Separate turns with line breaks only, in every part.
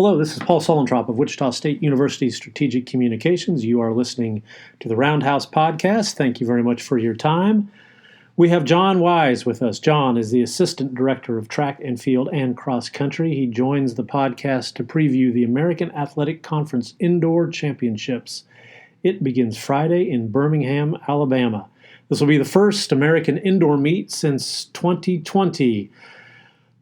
Hello, this is Paul Sulentrop of Wichita State University Strategic Communications. You are listening to the Roundhouse podcast. Thank you very much for your time. We have John Wise with us. John is the Assistant Director of Track and Field and Cross Country. He joins the podcast to preview the American Athletic Conference Indoor Championships. It begins Friday in Birmingham, Alabama. This will be the first American indoor meet since 2020.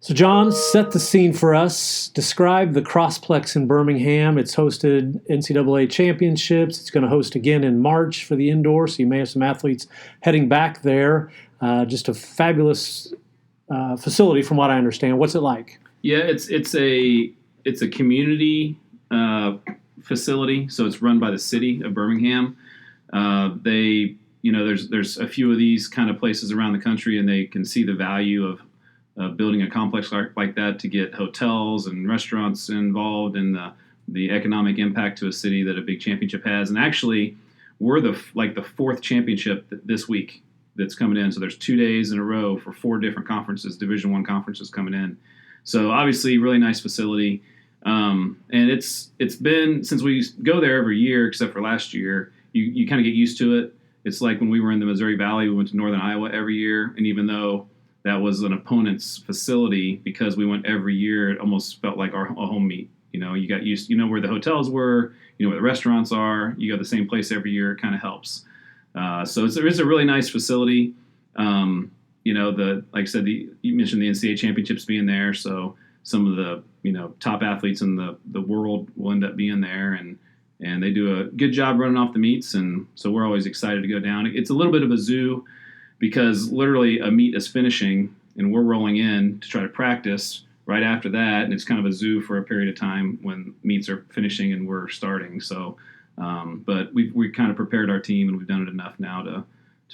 So, John, set the scene for us. Describe the Crossplex in Birmingham. It's hosted NCAA championships. It's going to host again in March for the indoor, so you may have some athletes heading back there. Just a fabulous facility from what I understand. What's it like?
Yeah, it's a community facility, so it's run by the city of Birmingham. There's a few of these kind of places around the country, and they can see the value of building a complex like that to get hotels and restaurants involved in the economic impact to a city that a big championship has. And actually, we're the fourth championship this week that's coming in. So there's 2 days in a row for 4 different conferences, Division I conferences coming in. So obviously, really nice facility. And it's been, since we go there every year, except for last year, you kind of get used to it. It's like when we were in the Missouri Valley, we went to Northern Iowa every year. And even though that was an opponent's facility, because we went every year, it almost felt like a home meet. You got used, where the hotels were, where the restaurants are, you go to the same place every year. It kind of helps. So it's a really nice facility. Like I said, you mentioned the NCAA championships being there. So some of the, top athletes in the world will end up being there, and they do a good job running off the meets. And so we're always excited to go down. It's a little bit of a zoo, because literally a meet is finishing and we're rolling in to try to practice right after that. And it's kind of a zoo for a period of time when meets are finishing and we're starting. So, but we kind of prepared our team, and we've done it enough now to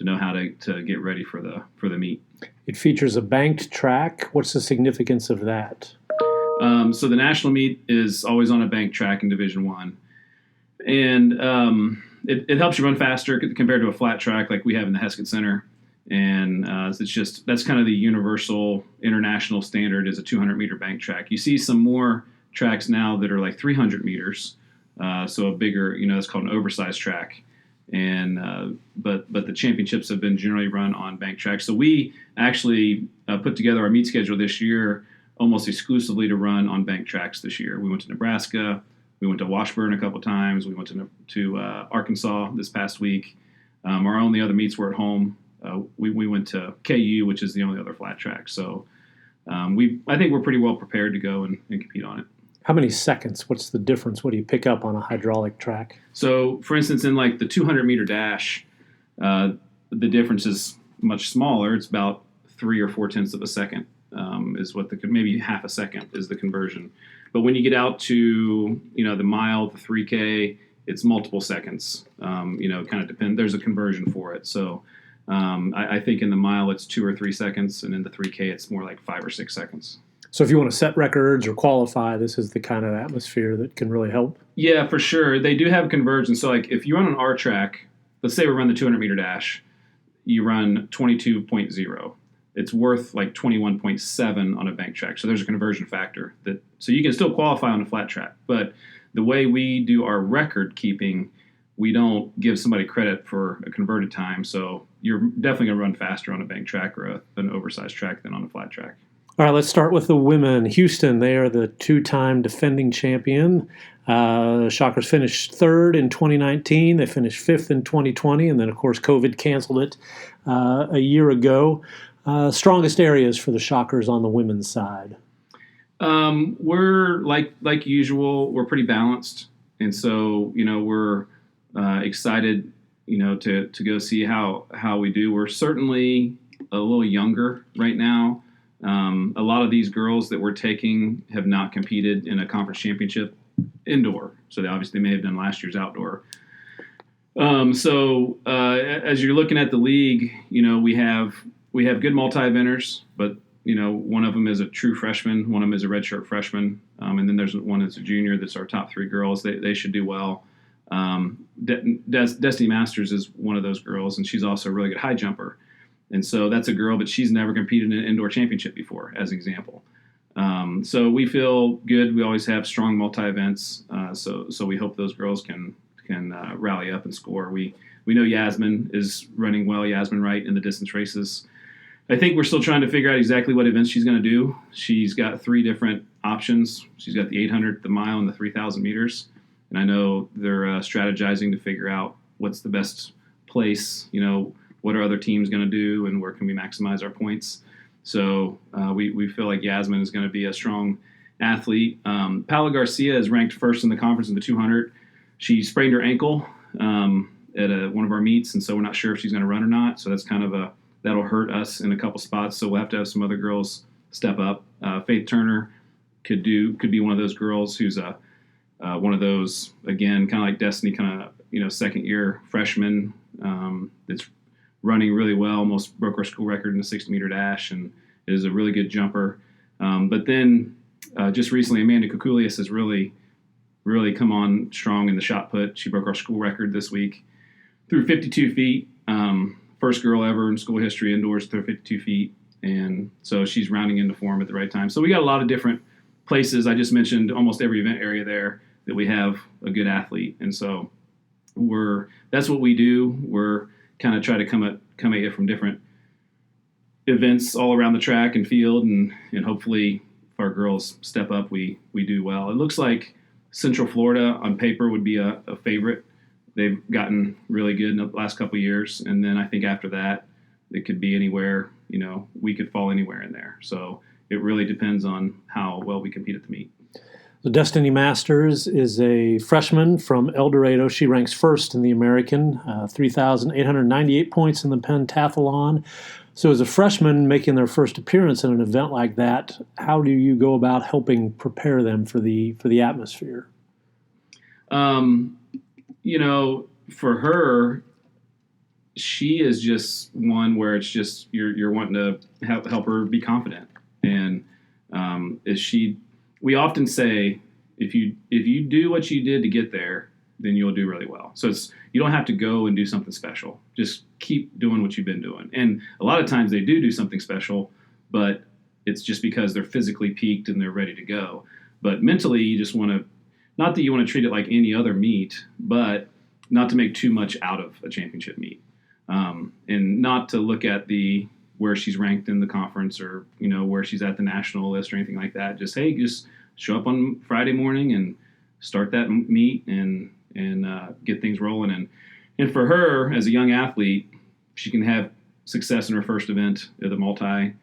know how to get ready for the meet. It features a banked track. What's the significance of that? So the national meet is always on a banked track in Division I. And it helps you run faster compared to a flat track like we have in the Heskett Center. And that's kind of the universal international standard, is a 200-meter bank track. You see some more tracks now that are like 300 meters, so a bigger, that's called an oversized track. And but the championships have been generally run on bank tracks. So we actually put together our meet schedule this year almost exclusively to run on bank tracks this year. We went to Nebraska, we went to Washburn a couple times, we went to Arkansas this past week. Our only other meets were at home. We went to KU, which is the only other flat track. So I think we're pretty well prepared to go and compete on it.
How many seconds? What's the difference? What do you pick up on a hydraulic track?
So, for instance, in like the 200-meter dash, the difference is much smaller. It's about 3 or 4 tenths of a second is what maybe half a second is the conversion. But when you get out to, the mile, the 3K, it's multiple seconds. Kind of depend. There's a conversion for it. So I think in the mile it's 2 or 3 seconds, and in the 3K it's more like 5 or 6 seconds.
So if you want to set records or qualify, this is the kind of atmosphere that can really help?
Yeah, for sure. They do have conversion. So like if you run on our track, let's say we run the 200-meter dash, you run 22.0. It's worth like 21.7 on a bank track. So there's a conversion factor. So you can still qualify on a flat track. But the way we do our record keeping, we don't give somebody credit for a converted time. So you're definitely going to run faster on a bank track or an oversized track than on a flat track.
All right, let's start with the women. Houston, they are the 2-time defending champion. Shockers finished 3rd in 2019. They finished 5th in 2020. And then, of course, COVID canceled it a year ago. Strongest areas for the Shockers on the women's side?
We're like usual. We're pretty balanced. And so, we're excited, to go see how we do. We're certainly a little younger right now. A lot of these girls that we're taking have not competed in a conference championship indoor. So they obviously may have done last year's outdoor. As you're looking at the league, we have good multi-eventers, but one of them is a true freshman, one of them is a redshirt freshman, and then there's one that's a junior. That's our top 3 girls. They should do well. Destiny Masters is one of those girls, and she's also a really good high jumper. And so that's a girl, but she's never competed in an indoor championship before, as an example. So we feel good. We always have strong multi-events. So we hope those girls can rally up and score. We know Yasmin is running well. Yasmin Wright in the distance races. I think we're still trying to figure out exactly what events she's going to do. She's got 3 different options. She's got the 800, the mile, and the 3,000 meters. And I know they're strategizing to figure out what's the best place. What are other teams going to do, and where can we maximize our points? So we feel like Yasmin is going to be a strong athlete. Paula Garcia is ranked first in the conference in the 200. She sprained her ankle at one of our meets, and so we're not sure if she's going to run or not. So that's kind of that'll hurt us in a couple spots. So we'll have to have some other girls step up. Faith Turner could be one of those girls who's one of those, again, kind of like Destiny, kind of second year freshman that's running really well. Almost broke our school record in the 60-meter dash and is a really good jumper. But then just recently, Amanda Kukulius has really come on strong in the shot put. She broke our school record this week through 52 feet. First girl ever in school history indoors through 52 feet. And so she's rounding into form at the right time. So we got a lot of different places. I just mentioned almost every event area there that we have a good athlete. And so that's what we do. We're kind of try to come at you from different events all around the track and field. And hopefully if our girls step up, we do well. It looks like Central Florida on paper would be a favorite. They've gotten really good in the last couple of years. And then I think after that, it could be anywhere, we could fall anywhere in there. So it really depends on how well we compete at the meet.
The Destiny Masters is a freshman from El Dorado. She ranks first in the American, 3,898 points in the pentathlon. So as a freshman making their first appearance in an event like that, how do you go about helping prepare them for the atmosphere? For her, she is just one where it's just you're wanting to help her be confident. And we often say, if you do what you did to get there, then you'll do really well. So you don't have to go and do something special. Just keep doing what you've been doing. And a lot of times they do something special, but it's just because they're physically peaked and they're ready to go. But mentally, you just want to, not that you want to treat it like any other meet, but not to make too much out of a championship meet. And not to look at where she's ranked in the conference or, where she's at the national list or anything like that. Just show up on Friday morning and start that meet and get things rolling. And for her, as a young athlete, she can have success in her first event at the multi.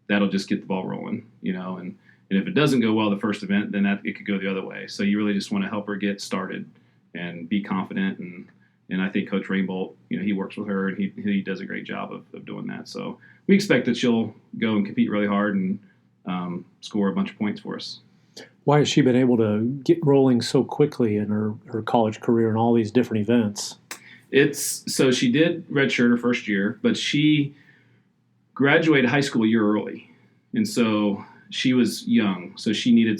That'll just get the ball rolling, and if it doesn't go well the first event, then it could go the other way. So you really just want to help her get started and be confident. And I think Coach Rainbolt, he works with her and he does a great job of doing that. So we expect that she'll go and compete really hard and score a bunch of points for us. Why has she been able to get rolling so quickly in her college career and all these different events? So she did redshirt her first year, but she graduated high school a year early. And so she was young, so she needed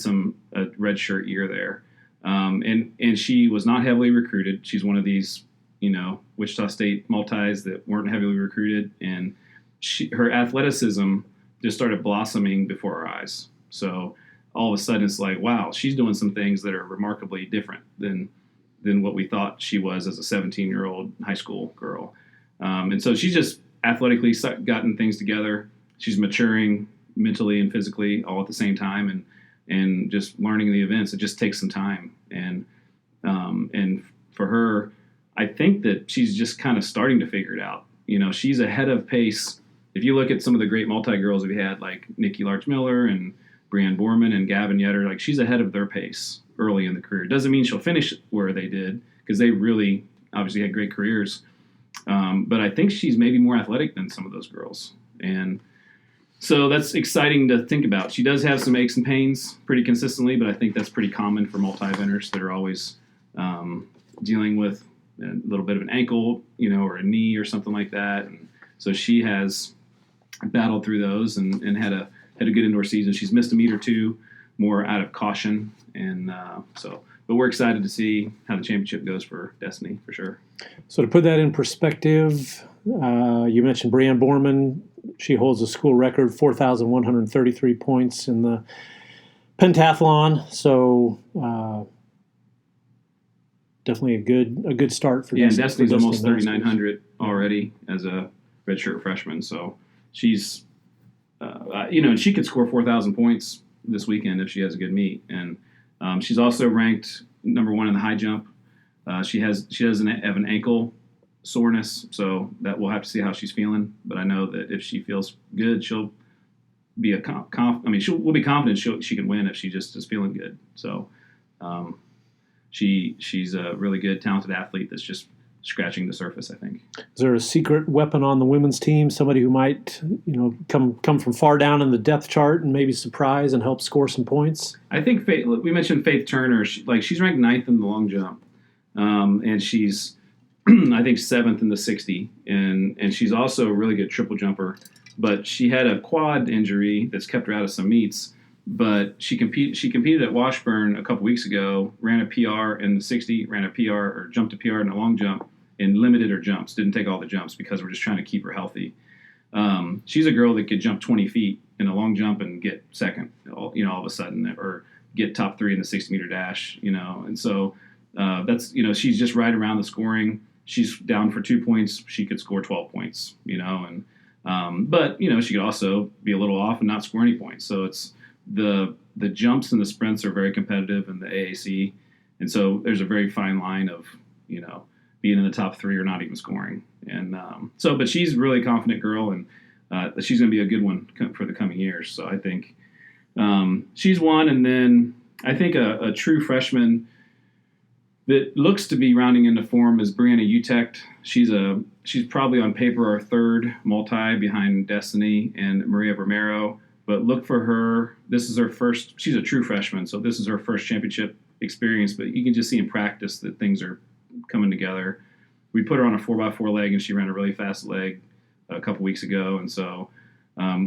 a redshirt year there. And she was not heavily recruited. She's one of these, Wichita State multis that weren't heavily recruited. And her athleticism just started blossoming before our eyes. So all of a sudden it's like, wow, she's doing some things that are remarkably different than what we thought she was as a 17-year-old high school girl. And so she's just athletically gotten things together. She's maturing mentally and physically all at the same time and just learning the events. It just takes some time. And for her, I think that she's just kind of starting to figure it out. She's ahead of pace. If you look at some of the great multi-girls we had, like Nikki Larch-Miller and Brianne Borman and Gavin Yetter, like she's ahead of their pace early in the career. Doesn't mean she'll finish where they did because they really obviously had great careers. But I think she's maybe more athletic than some of those girls. And so that's exciting to think about. She does have some aches and pains pretty consistently, but I think that's pretty common for multi-eventers that are always dealing with a little bit of an ankle, or a knee or something like that. And so she has battled through those and had a good indoor season. She's missed a meet or two more out of caution. And but we're excited to see how the championship goes for Destiny, for sure. So to put that in perspective, you mentioned Brianne Borman. She holds a school record, 4,133 points in the pentathlon, so definitely a good start for
Destiny's
for
almost
Destiny
3,900 already as a redshirt freshman, so she's and she could score 4,000 points this weekend if she has a good meet, and she's also ranked number 1 in the high jump. She doesn't have an ankle soreness, so that we'll have to see how she's feeling. But I know that if she feels good, she'll be we'll be confident she can win if she just is feeling good. So she's a really good, talented athlete that's just scratching the surface, I think.
Is there a secret weapon on the women's team? Somebody who might, come from far down in the depth chart and maybe surprise and help score some points?
I think we mentioned Faith Turner. She's ranked 9th in the long jump, and she's I think 7th in the 60, and she's also a really good triple jumper. But she had a quad injury that's kept her out of some meets. But she competed at Washburn a couple weeks ago, ran a PR in the 60, ran a PR or jumped a PR in the long jump, and limited her jumps. Didn't take all the jumps because we're just trying to keep her healthy. She's a girl that could jump 20 feet in a long jump and get second, all of a sudden, or get top 3 in the 60-meter dash, And so that's, she's just right around the scoring. She's down for 2 points. She could score 12 points, and but she could also be a little off and not score any points. So it's the jumps and the sprints are very competitive in the AAC, and so there's a very fine line of being in the top 3 or not even scoring. And but she's a really confident girl, and she's going to be a good one for the coming years. So I think she's one, and then I think a true freshman that looks to be rounding into form is Brianna Eutect. She's probably on paper our 3rd multi behind Destiny and Maria Romero. But look for her. This is her first. She's a true freshman, so this is her first championship experience. But you can just see in practice that things are coming together. We put her on a 4x4 leg, and she ran a really fast leg a couple weeks ago. And so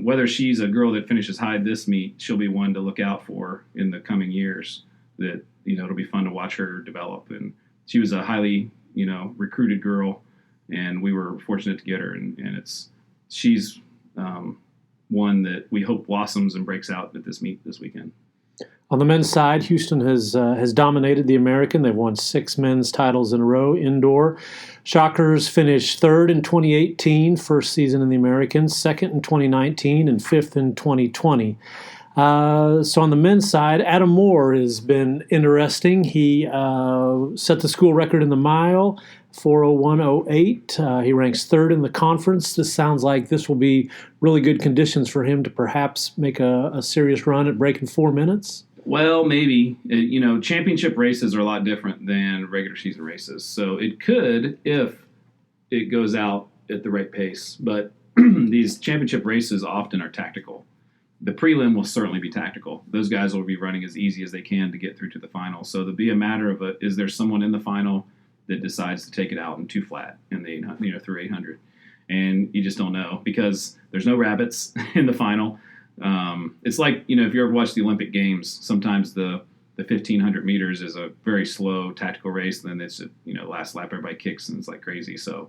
whether she's a girl that finishes high this meet, she'll be one to look out for in the coming years. That it'll be fun to watch her develop. And she was a highly recruited girl, and we were fortunate to get her. And she's one that we hope blossoms and breaks out at this meet this weekend.
On the men's side, Houston has dominated the American. They've won 6 men's titles in a row indoor. Shockers finished 3rd in 2018, first season in the American, 2nd in 2019, and 5th in 2020. So on the men's side, Adam Moore has been interesting. He set the school record in the mile, 4:01:08. He ranks 3rd in the conference. This sounds like this will be really good conditions for him to perhaps make a serious run at breaking 4 minutes.
Well, maybe. Championship races are a lot different than regular season races. So it could if it goes out at the right pace. But these championship races often are tactical. The prelim will certainly be tactical. Those guys will be running as easy as they can to get through to the final. So there'll be a matter of is there someone in the final that decides to take it out in 2 flat in the through 800, and you just don't know because there's no rabbits in the final. It's like if you ever watch the Olympic Games, sometimes the 1500 meters is a very slow tactical race, and then it's last lap everybody kicks and it's like crazy. So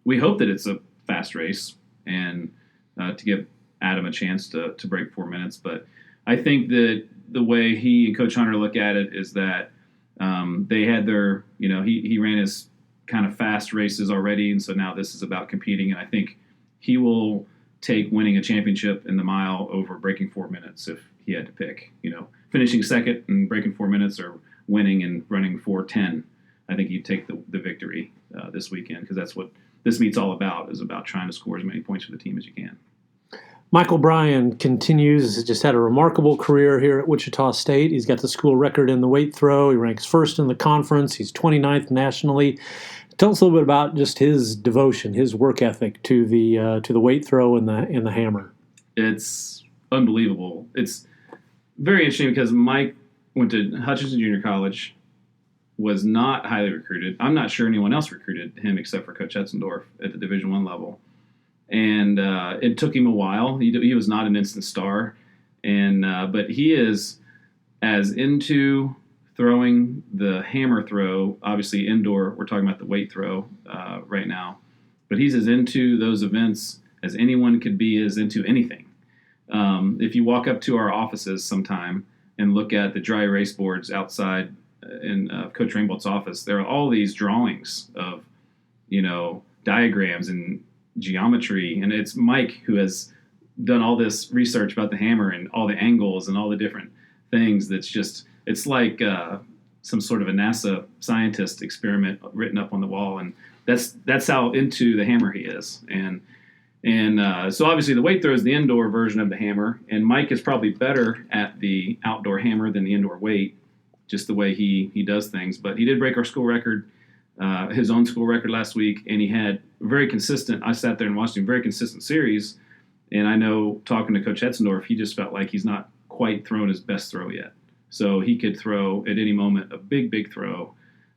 we hope that it's a fast race and to give Adam a chance to break 4 minutes. But I think that the way he and Coach Hunter look at it is that they had their, he ran his kind of fast races already, and so now this is about competing. And I think he will take winning a championship in the mile over breaking 4 minutes if he had to pick. Finishing second and breaking 4 minutes or winning and running 4:10. I think he'd take the victory this weekend because that's what this meet's all about, is about trying to score as many points for the team as you can.
Michael Bryan continues. He's just had a remarkable career here at Wichita State. He's got the school record in the weight throw. He ranks 1st in the conference. He's 29th nationally. Tell us a little bit about just his devotion, his work ethic to the weight throw and the hammer.
It's unbelievable. It's very interesting because Mike went to Hutchinson Junior College, was not highly recruited. I'm not sure anyone else recruited him except for Coach Hetzendorf at the Division I level. And it took him a while. He was not an instant star, but he is as into throwing the hammer throw. Obviously, indoor. We're talking about the weight throw right now, but he's as into those events as anyone could be. Is into anything. If you walk up to our offices sometime and look at the dry erase boards outside in Coach Rainbolt's office, there are all these drawings of, diagrams and geometry. And it's Mike who has done all this research about the hammer and all the angles and all the different things. It's like some sort of a NASA scientist experiment written up on the wall. And that's how into the hammer he is. And so obviously the weight throw is the indoor version of the hammer, and Mike is probably better at the outdoor hammer than the indoor weight, just the way he does things. But he did break our school record, his own school record last week, and he had very consistent, I sat there and watched him, very consistent series. And I know, talking to Coach Hetzendorf, he just felt like he's not quite thrown his best throw yet. So he could throw at any moment a big throw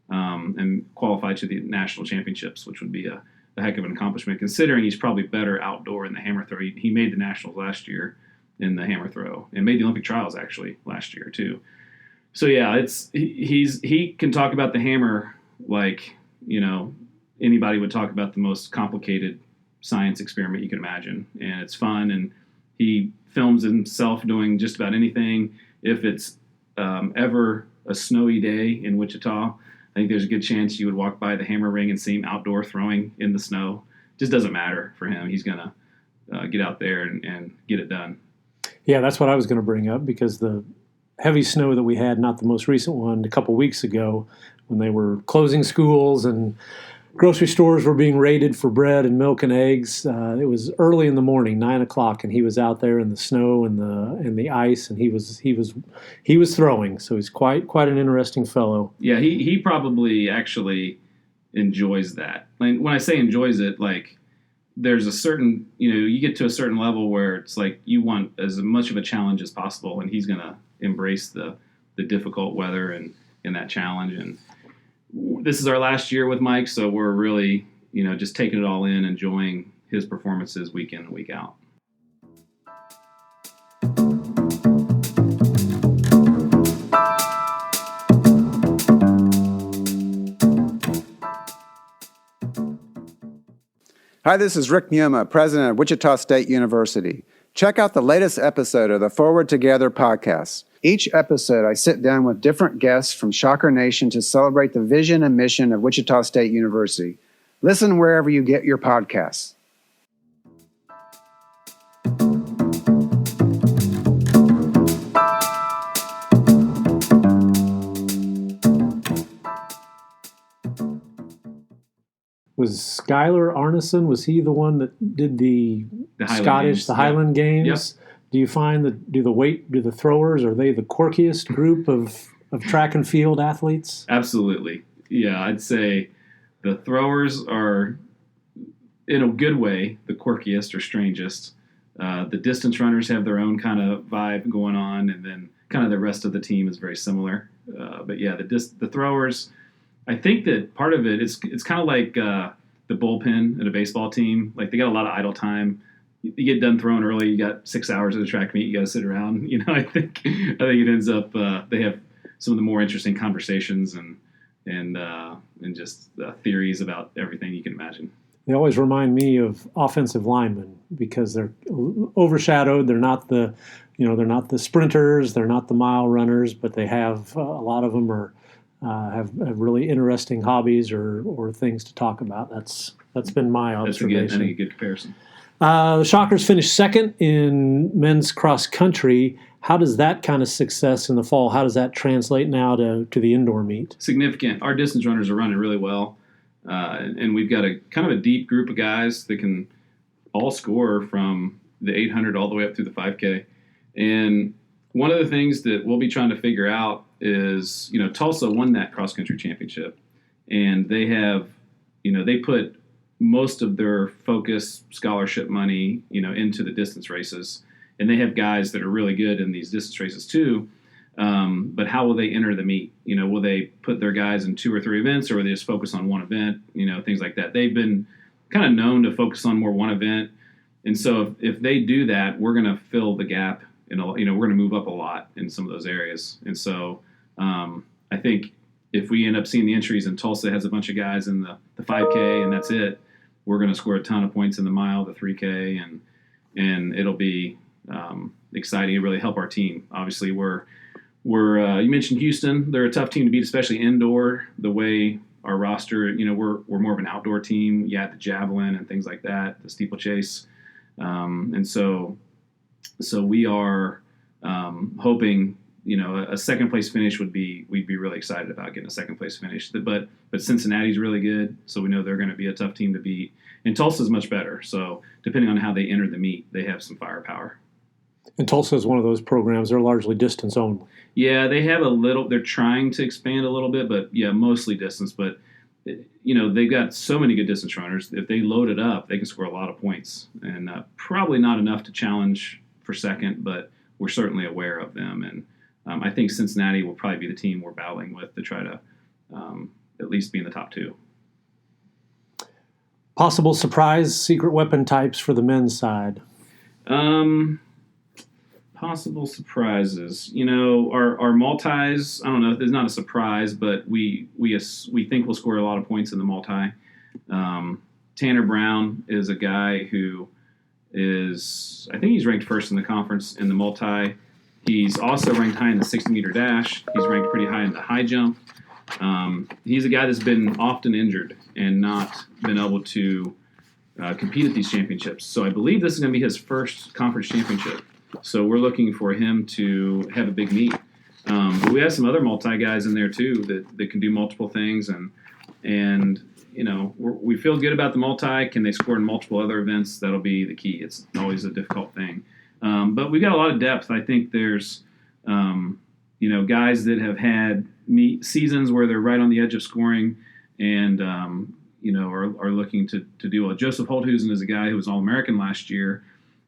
and qualify to the national championships, which would be a heck of an accomplishment, considering he's probably better outdoor in the hammer throw. He made the nationals last year in the hammer throw and made the Olympic trials actually last year too. So yeah, he can talk about the hammer like, anybody would talk about the most complicated science experiment you can imagine. And it's fun, and he films himself doing just about anything. If it's ever a snowy day in Wichita, I think there's a good chance you would walk by the hammer ring and see him outdoor throwing in the snow. Just doesn't matter for him. He's going to get out there and get it done.
Yeah, that's what I was going to bring up, because the heavy snow that we had, not the most recent one, a couple weeks ago, when they were closing schools and grocery stores were being raided for bread and milk and eggs. It was early in the morning, 9 o'clock, and he was out there in the snow and the ice, and he was throwing. So he's quite an interesting fellow.
Yeah, he probably actually enjoys that. Like, when I say enjoys it, like, there's a certain, you get to a certain level where it's like you want as much of a challenge as possible, and he's going to embrace the difficult weather and that challenge. And this is our last year with Mike, so we're really, just taking it all in, enjoying his performances week in and week out.
Hi, this is Rick Muma, president of Wichita State University. Check out the latest episode of the Forward Together podcast. Each episode, I sit down with different guests from Shocker Nation to celebrate the vision and mission of Wichita State University. Listen wherever you get your podcasts.
Was Skylar Arneson, was he the one that did the Scottish, the Highland Games?
Yep.
Do you find that do the throwers, are they the quirkiest group of track and field athletes?
Absolutely. Yeah, I'd say the throwers are, in a good way, the quirkiest or strangest. The distance runners have their own kind of vibe going on, and then kind of the rest of the team is very similar. But yeah, the throwers, I think that part of it, it's kind of like the bullpen at a baseball team. Like, they got a lot of idle time. You get done throwing early, you got 6 hours of the track meet, you got to sit around. I think it ends up they have some of the more interesting conversations and just theories about everything you can imagine.
They always remind me of offensive linemen, because they're overshadowed. They're not the sprinters, they're not the mile runners, but they have a lot of them have really interesting hobbies or things to talk about. That's been my observation.
That's a good comparison.
The Shockers finished second in men's cross country. How does that kind of success in the fall, how does that translate now to the indoor meet?
Significant. Our distance runners are running really well, and we've got a kind of a deep group of guys that can all score from the 800 all the way up through the 5K. And one of the things that we'll be trying to figure out is, Tulsa won that cross country championship, and they have, they put most of their focus scholarship money, into the distance races, and they have guys that are really good in these distance races too. But how will they enter the meet? Will they put their guys in 2 or 3 events, or will they just focus on one event? Things like that. They've been kind of known to focus on more one event, and so if they do that, we're going to fill the gap. We're going to move up a lot in some of those areas, and so I think if we end up seeing the entries and Tulsa has a bunch of guys in the 5K and that's it, we're going to score a ton of points in the mile, the 3K, and it'll be exciting. It really help our team. Obviously, we're you mentioned Houston. They're a tough team to beat, especially indoor. The way our roster, we're more of an outdoor team. You have the javelin and things like that, the steeplechase, and so we are hoping. A second place finish we'd be really excited about getting a second place finish. But Cincinnati's really good, so we know they're going to be a tough team to beat. And Tulsa's much better. So depending on how they enter the meet, they have some firepower.
And Tulsa is one of those programs. They're largely distance only.
Yeah, they have they're trying to expand a little bit, but yeah, mostly distance. But, they've got so many good distance runners. If they load it up, they can score a lot of points. And probably not enough to challenge for second, but we're certainly aware of them. And I think Cincinnati will probably be the team we're battling with to try to at least be in the top two.
Possible surprise secret weapon types for the men's side?
Possible surprises. Our multis, I don't know, it's not a surprise, but we think we'll score a lot of points in the multi. Tanner Brown is a guy who I think he's ranked first in the conference in the multi. He's also ranked high in the 60-meter dash. He's ranked pretty high in the high jump. He's a guy that's been often injured and not been able to compete at these championships. So I believe this is going to be his first conference championship. So we're looking for him to have a big meet. But we have some other multi guys in there too that can do multiple things, and we feel good about the multi. Can they score in multiple other events? That'll be the key. It's always a difficult thing. But we got a lot of depth. I think there's, guys that have had seasons where they're right on the edge of scoring and, are looking to do well. Joseph Holthusen is a guy who was All-American last year,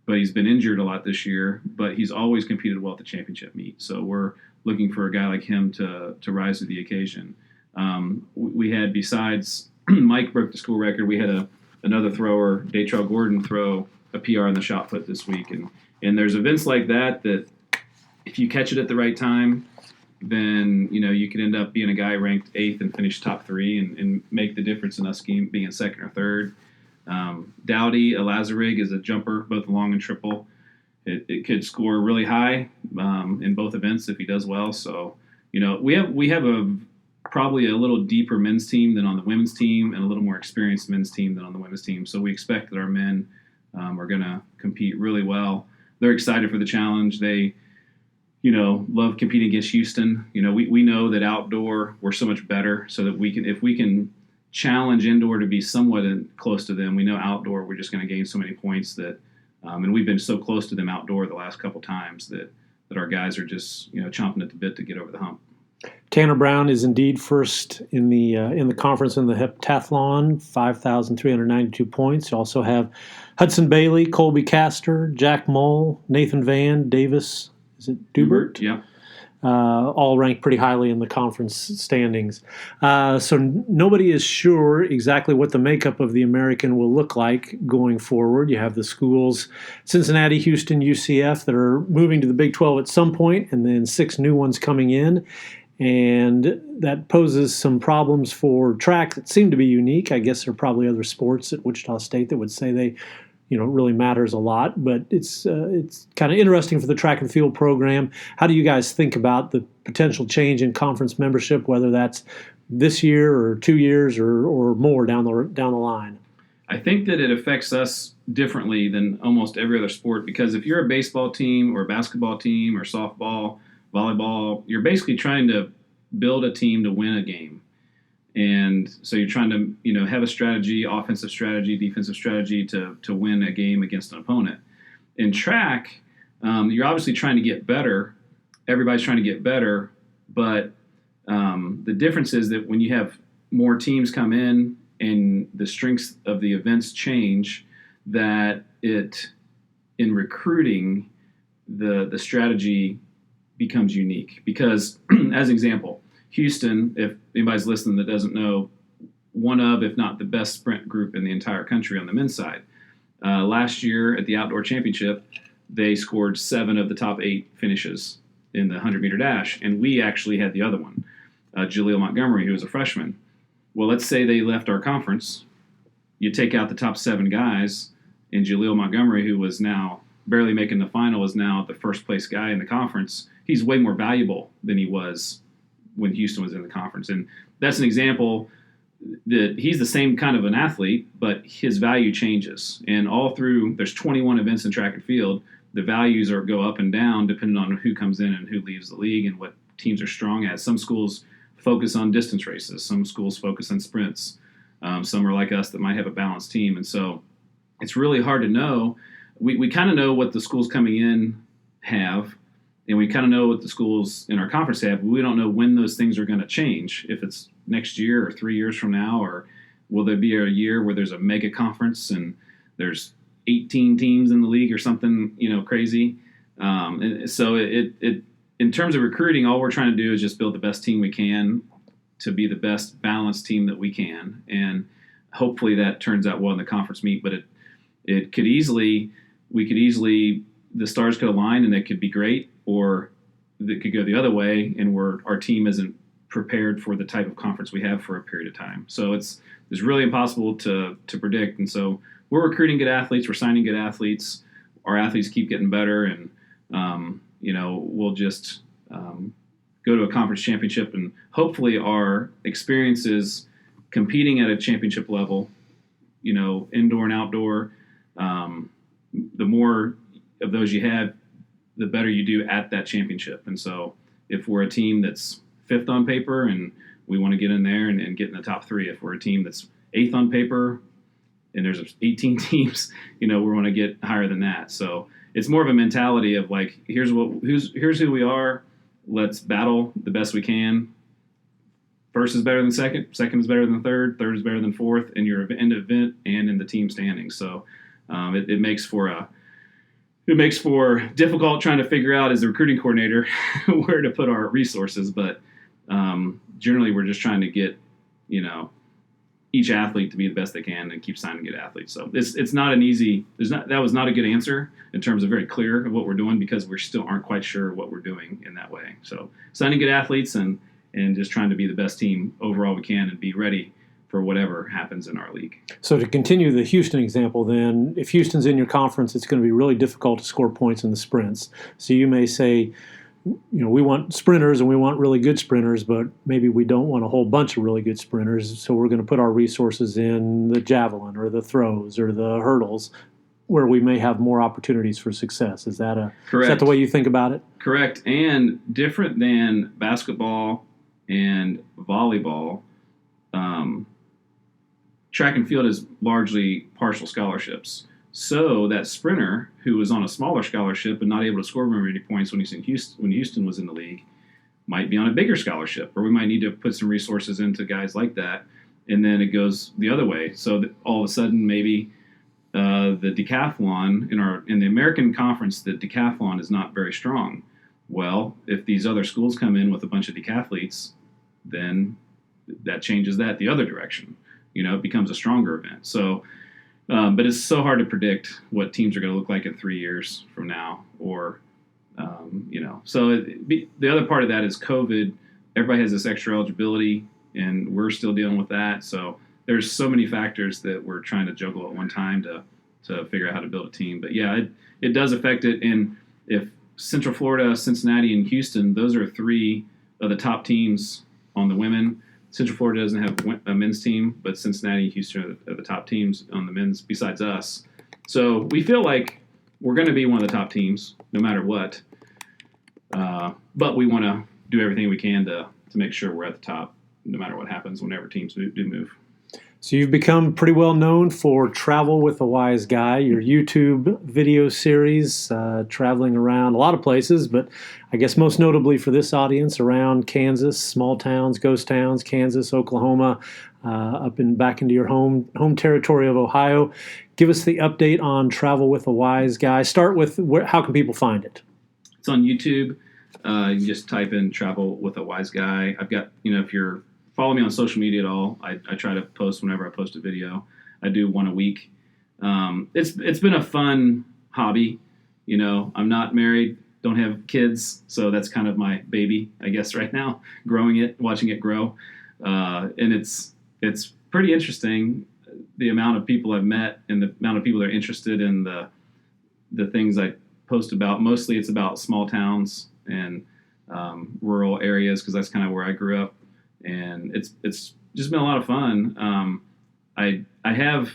but he's been injured a lot this year, but he's always competed well at the championship meet. So we're looking for a guy like him to rise to the occasion. We had, besides Mike broke the school record, we had another thrower, Datrell Gordon, throw a PR in the shot put this week. And there's events like that if you catch it at the right time, then, you could end up being a guy ranked 8th and finish top 3 and make the difference in us being second or third. Dowdy Elazarig is a jumper, both long and triple. It could score really high in both events if he does well. So, we have probably a little deeper men's team than on the women's team and a little more experienced men's team than on the women's team. So we expect that our men are going to compete really well. They're excited for the challenge. They, love competing against Houston. We know that outdoor we're so much better, so that if we can challenge indoor to be somewhat close to them, we know outdoor we're just going to gain so many points that, and we've been so close to them outdoor the last couple times that our guys are just chomping at the bit to get over the hump.
Tanner Brown is indeed first in the conference in the heptathlon, 5,392 points. You also have Hudson Bailey, Colby Castor, Jack Mull, Nathan Van, Davis, is it Dubert?
Yeah.
All ranked pretty highly in the conference standings. So nobody is sure exactly what the makeup of the American will look like going forward. You have the schools, Cincinnati, Houston, UCF, that are moving to the Big 12 at some point, and then 6 new ones coming in. And that poses some problems for track that seem to be unique. I guess there are probably other sports at Wichita State that would say they, really matters a lot. But it's kind of interesting for the track and field program. How do you guys think about the potential change in conference membership, whether that's this year or 2 years or more down the line?
I think that it affects us differently than almost every other sport, because if you're a baseball team or a basketball team or softball, volleyball, you're basically trying to build a team to win a game. And so you're trying to, have a strategy, offensive strategy, defensive strategy to win a game against an opponent. In track, you're obviously trying to get better. Everybody's trying to get better. But the difference is that when you have more teams come in and the strengths of the events change, that in recruiting, the strategy becomes unique. Because, as an example, Houston, if anybody's listening that doesn't know, one of, if not the best sprint group in the entire country on the men's side. Last year at the Outdoor Championship, they scored 7 of the top 8 finishes in the 100-meter dash, and we actually had the other one, Jaleel Montgomery, who was a freshman. Well, let's say they left our conference. You take out the top 7 guys, and Jaleel Montgomery, who was now barely making the final is now the first place guy in the conference. He's way more valuable than he was when Houston was in the conference. And that's an example that he's the same kind of an athlete, but his value changes. And all through, there's 21 events in track and field. The values go up and down depending on who comes in and who leaves the league and what teams are strong at. Some schools focus on distance races. Some schools focus on sprints. Some are like us that might have a balanced team. And so it's really hard to know. We kind of know what the schools coming in have, and we kind of know what the schools in our conference have, but we don't know when those things are going to change, if it's next year or 3 years from now, or will there be a year where there's a mega conference and there's 18 teams in the league or something, crazy. And so it in terms of recruiting, all we're trying to do is just build the best team we can to be the best balanced team that we can. And hopefully that turns out well in the conference meet, but we could easily, the stars could align and it could be great, or it could go the other way and our team isn't prepared for the type of conference we have for a period of time. So it's really impossible to predict. And so we're recruiting good athletes, we're signing good athletes, our athletes keep getting better, and we'll just go to a conference championship, and hopefully our experiences competing at a championship level, indoor and outdoor, the more of those you have, the better you do at that championship. And so if we're a team that's 5th on paper and we want to get in there and get in the top 3, if we're a team that's 8th on paper and there's 18 teams, we want to get higher than that. So it's more of a mentality of like, here's who we are. Let's battle the best we can. First is better than second. Second is better than third. Third is better than fourth in your end event and in the team standings. So it makes for difficult trying to figure out as a recruiting coordinator where to put our resources. But generally, we're just trying to get each athlete to be the best they can and keep signing good athletes. So it's not an easy. That was not a good answer in terms of very clear of what we're doing, because we still aren't quite sure what we're doing in that way. So signing good athletes and just trying to be the best team overall we can and be ready for whatever happens in our league.
So to continue the Houston example then, if Houston's in your conference, it's going to be really difficult to score points in the sprints. So you may say, we want sprinters and we want really good sprinters, but maybe we don't want a whole bunch of really good sprinters. So we're going to put our resources in the javelin or the throws or the hurdles, where we may have more opportunities for success. Is that the way you think about it?
Correct. And different than basketball and volleyball, track and field is largely partial scholarships. So that sprinter who was on a smaller scholarship and not able to score very many points when Houston was in the league might be on a bigger scholarship, or we might need to put some resources into guys like that. And then it goes the other way. So that all of a sudden, maybe the decathlon in the American Conference, the decathlon is not very strong. Well, if these other schools come in with a bunch of decathletes, then that changes that the other direction. It becomes a stronger event. So, but it's so hard to predict what teams are going to look like in 3 years from now, or, So the other part of that is COVID. Everybody has this extra eligibility, and we're still dealing with that. So there's so many factors that we're trying to juggle at one time to figure out how to build a team. But yeah, it does affect it. And if Central Florida, Cincinnati, and Houston, those are 3 of the top teams on the women. Central Florida doesn't have a men's team, but Cincinnati and Houston are the top teams on the men's besides us. So we feel like we're going to be one of the top teams no matter what. But we want to do everything we can to make sure we're at the top no matter what happens whenever teams do move.
So you've become pretty well known for Travel with a Wise Guy, your YouTube video series, traveling around a lot of places, but I guess most notably for this audience around Kansas, small towns, ghost towns, Kansas, Oklahoma, back into your home territory of Ohio. Give us the update on Travel with a Wise Guy. Start with how can people find it?
It's on YouTube. You can just type in Travel with a Wise Guy. I've got, if you're follow me on social media at all, I try to post whenever I post a video. I do one a week. It's been a fun hobby. I'm not married, don't have kids, so that's kind of my baby, I guess, right now, growing it, watching it grow. And it's pretty interesting, the amount of people I've met and the amount of people that are interested in the things I post about, mostly it's about small towns and rural areas, because that's kind of where I grew up, and it's just been a lot of fun. I have,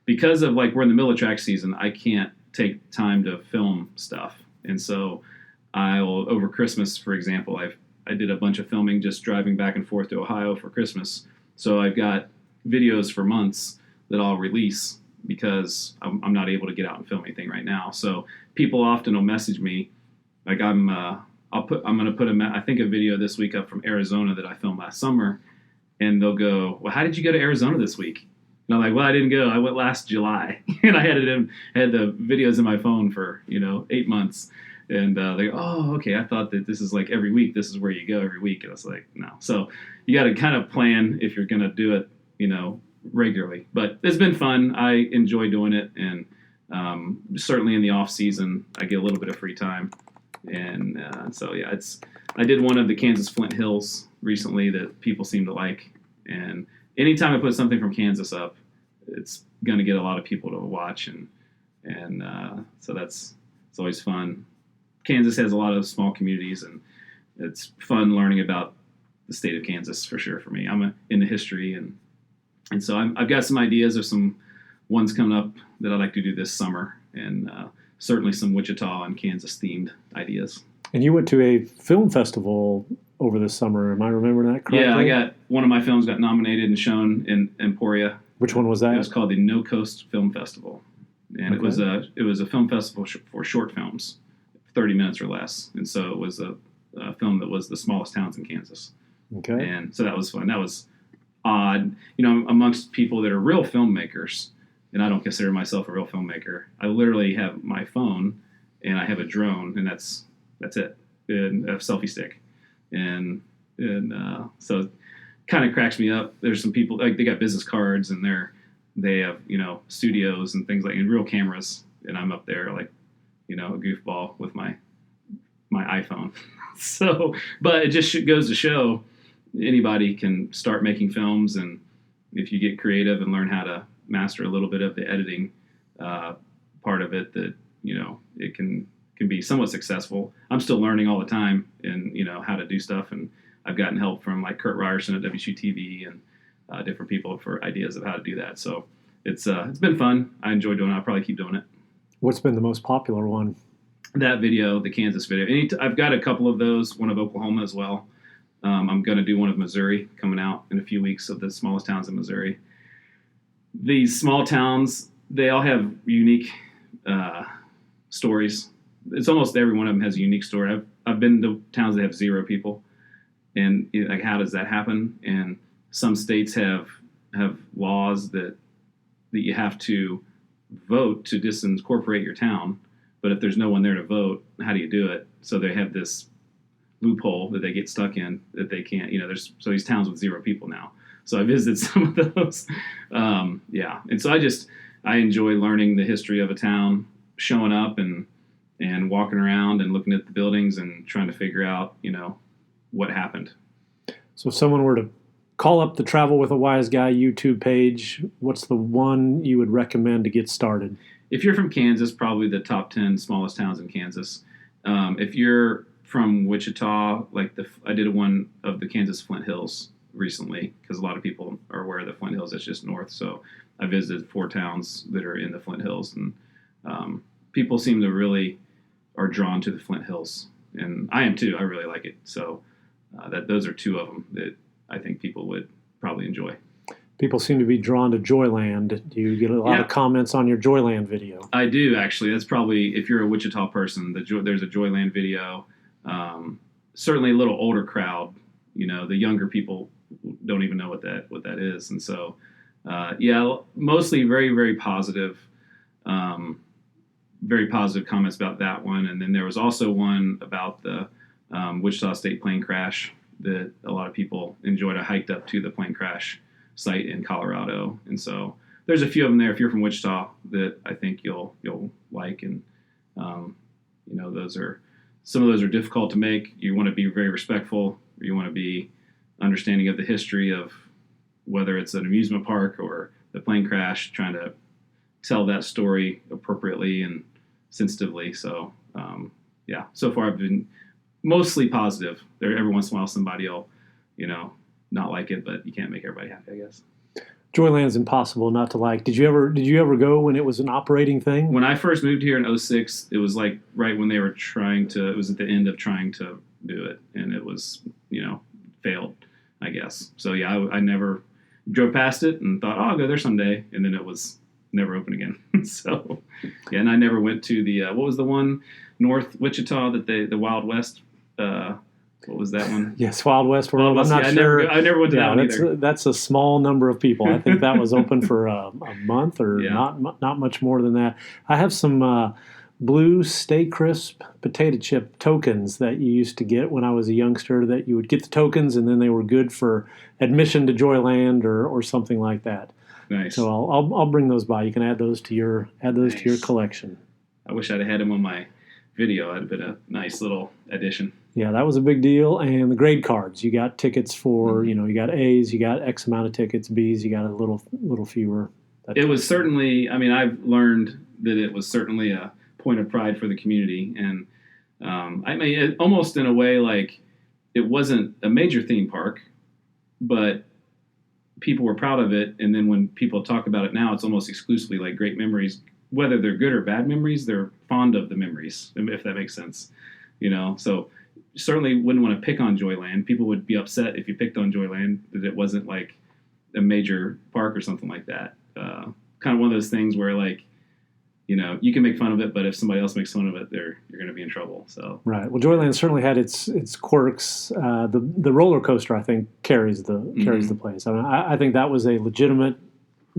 because of like we're in the middle of track season, I can't take time to film stuff, and so I'll, over Christmas, for example, I did a bunch of filming just driving back and forth to Ohio for Christmas. So I've got videos for months that I'll release because I'm not able to get out and film anything right now. So people often will message me, like I'm going to put I think a video this week up from Arizona that I filmed last summer, and they'll go, well, how did you go to Arizona this week? And I'm like, well, I didn't go. I went last July, and I had the videos in my phone for 8 months. And they go, oh, okay, I thought that this is like every week. This is where you go every week. And I was like, no. So you got to kind of plan if you're going to do it, regularly. But it's been fun. I enjoy doing it. And certainly in the off season, I get a little bit of free time. And so, yeah, I did one of the Kansas Flint Hills recently that people seem to like. And anytime I put something from Kansas up, it's going to get a lot of people to watch. And so it's always fun. Kansas has a lot of small communities, and it's fun learning about the state of Kansas for sure for me. I'm into history, and so I've got some ideas of some ones coming up that I'd like to do this summer, and certainly some Wichita and Kansas themed ideas. And
you went to a film festival over this summer. Am I remembering that correctly?
Yeah, one of my films got nominated and shown in Emporia.
Which one was that?
It was called the No Coast Film Festival, and it was a film festival for short films. 30 minutes or less, and so it was a film that was the smallest towns in Kansas.
Okay.
And so that was fun. That was odd, amongst people that are real filmmakers, and I don't consider myself a real filmmaker. I literally have my phone, and I have a drone, and that's it, and a selfie stick, and so it kind of cracks me up. There's some people like they got business cards, and they have studios and things like and real cameras, and I'm up there like. A goofball with my iPhone. So, but it just goes to show anybody can start making films, and if you get creative and learn how to master a little bit of the editing part of it, that it can be somewhat successful. I'm still learning all the time, and how to do stuff, and I've gotten help from like Kurt Ryerson at WCTV and different people for ideas of how to do that. So it's been fun. I enjoy doing it. I'll probably keep doing it.
What's been the most popular one?
That video, the Kansas video. I've got a couple of those, one of Oklahoma as well. I'm going to do one of Missouri coming out in a few weeks of the smallest towns in Missouri. These small towns, they all have unique stories. It's almost every one of them has a unique story. I've been to towns that have 0 people, and like how does that happen? And some states have laws that you have to vote to disincorporate your town, but if there's no one there to vote, how do you do it? So they have this loophole that they get stuck in that they can't. There's so these towns with 0 people now. So I visited some of those, and so I enjoy learning the history of a town, showing up and walking around and looking at the buildings and trying to figure out what happened.
So if someone were to call up the Travel with a Wise Guy YouTube page, what's the one you would recommend to get started?
If you're from Kansas, probably the top 10 smallest towns in Kansas. If you're from Wichita, I did one of the Kansas Flint Hills recently, because a lot of people are aware of the Flint Hills. It's just north. So I visited 4 towns that are in the Flint Hills, and people seem to really are drawn to the Flint Hills. And I am too. I really like it. So those are 2 of them that I think people would probably enjoy.
People seem to be drawn to Joyland. Do you get a lot of comments on your Joyland video?
I do, actually. That's probably, if you're a Wichita person, there's a Joyland video. Certainly a little older crowd. The younger people don't even know what that is. And so, mostly very, very positive. Very positive comments about that one. And then there was also one about the Wichita State plane crash that a lot of people enjoyed. I hiked up to the plane crash site in Colorado, and so there's a few of them there. If you're from Wichita, that I think you'll like, and some of those are difficult to make. You want to be very respectful. You want to be understanding of the history of whether it's an amusement park or the plane crash, trying to tell that story appropriately, and sensitively. So so far I've been mostly positive. There every once in a while somebody will, not like it, but you can't make everybody happy, I guess.
Joyland's impossible not to like. Did you ever go when it was an operating thing?
When I first moved here in 2006, it was like right when they were it was at the end of trying to do it, and it was, failed, I guess. So yeah, I never drove past it and thought, I'll go there someday, and then it was never open again. So yeah, and I never went to the what was the one North Wichita that the Wild West. What was that one?
Yes, Wild West World. I'm not sure.
I never went to that one either.
That's a small number of people. I think that was open for a month or not much more than that. I have some blue Stay Crisp potato chip tokens that you used to get when I was a youngster, that you would get the tokens and then they were good for admission to Joyland or something like that.
Nice.
So I'll bring those by. You can add those to your to your collection.
I wish I'd had them on my video. That'd have been a nice little addition.
Yeah, that was a big deal. And the grade cards, you got tickets for, you got A's, you got X amount of tickets, B's, you got a little fewer.
It was certainly, I've learned that it was certainly a point of pride for the community. And almost in a way, like it wasn't a major theme park, but people were proud of it. And then when people talk about it now, it's almost exclusively like great memories. Whether they're good or bad memories, they're fond of the memories, if that makes sense. So certainly wouldn't want to pick on Joyland. People would be upset if you picked on Joyland, that it wasn't like a major park or something like that. Kind of one of those things where you can make fun of it, but if somebody else makes fun of it, you're going to be in trouble. So
right. Well, Joyland certainly had its quirks. The roller coaster, I think, carries the place. I think that was a legitimate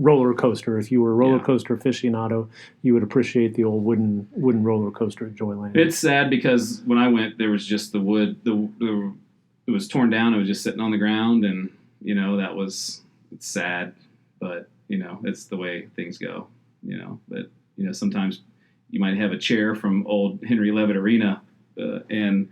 roller coaster. If you were a roller coaster aficionado, you would appreciate the old wooden roller coaster at Joyland.
It's sad because when I went, there was just the wood. It was torn down. It was just sitting on the ground, and it's sad, but it's the way things go. But sometimes you might have a chair from old Henry Levitt Arena and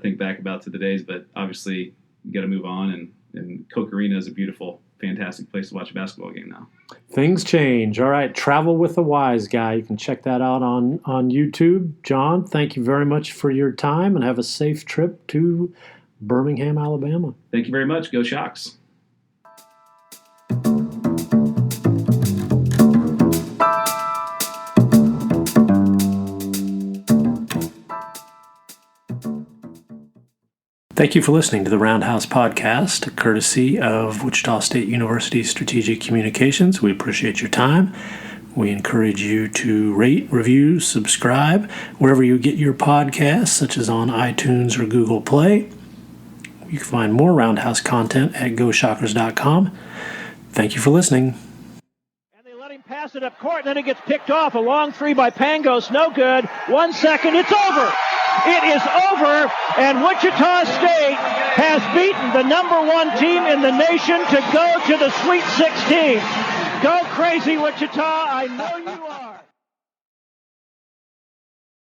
think back about to the days, but obviously you got to move on. And Koch Arena is a beautiful, fantastic place to watch a basketball game now.
Things change. All right, Travel with a Wise Guy. You can check that out on YouTube. John, thank you very much for your time, and have a safe trip to Birmingham, Alabama.
Thank you very much. Go Shocks.
Thank you for listening to the Roundhouse podcast, courtesy of Wichita State University Strategic Communications. We appreciate your time. We encourage you to rate, review, subscribe wherever you get your podcasts, such as on iTunes or Google Play. You can find more Roundhouse content at GoShockers.com. Thank you for listening.
And they let him pass it up court, and then it gets picked off. A long three by Pangos, no good. 1 second, it's over. It is over, and Wichita State has beaten the #1 team in the nation to go to the Sweet 16. Go crazy, Wichita. I know you are.